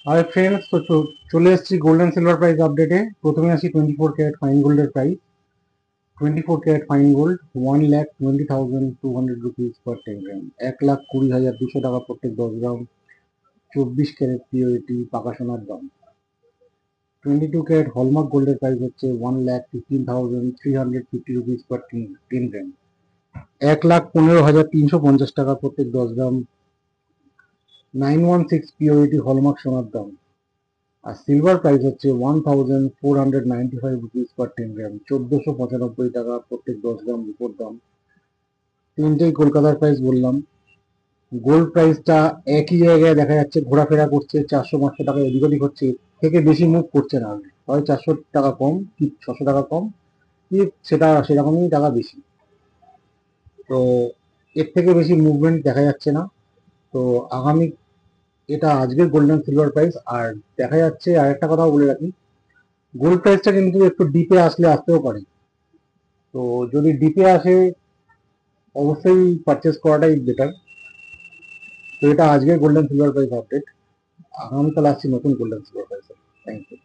Hi friends, তো চলে এসেছি গোল্ড অ্যান্ড সিলভার প্রাইস আপডেটে। প্রথমে আসি 24 ক্যারেট ফাইন গোল্ডের price. 24 carat fine gold 1,20,200 rupees per 10 gram, 1,20,200 টাকা প্রত্যেক 10 গ্রাম। 24 ক্যারেট পিওরিটি পাকা সোনার দাম। 22 ক্যারেট হলমার্ক গোল্ডের প্রাইস হচ্ছে 1,15,350 রুপিস পার 10 গ্রাম, 1,15,350 টাকা প্রত্যেক 10 গ্রাম। 916 পিওরিটি হলমার্ক সোনার দাম। আর সিলভার প্রাইস হচ্ছে 1,495 রুপিস পার 10 গ্রাম, 1,495 টাকা প্রত্যেক 10 গ্রাম রুপোর দাম। তিনটেই কলকাতার প্রাইস বললাম। গোল্ড প্রাইসটা একই জায়গায় দেখা যাচ্ছে, ঘোরাফেরা করছে, 400-500 টাকা এদিক ওদিক হচ্ছে, এর থেকে বেশি মুভ করছে না। হয় 400 টাকা কম কি 600 টাকা কম, কি সেটা সেরকমই টাকা বেশি। তো এর থেকে বেশি মুভমেন্ট দেখা যাচ্ছে না। তো আগামী, এটা আজকের গোল্ড অ্যান্ড সিলভার প্রাইস। আর দেখা যাচ্ছে, আর একটা কথাও বলে রাখি, গোল্ড প্রাইসটা কিন্তু একটু ডিপে আসতেও পারে। তো যদি ডিপে আসে, অবশ্যই পারচেস করাটাই বেটার। তো এটা আজকের গোল্ডেন সিলভার প্রাইস আপডেট। আগামীকাল আসছি নতুন golden silver price. Thank you.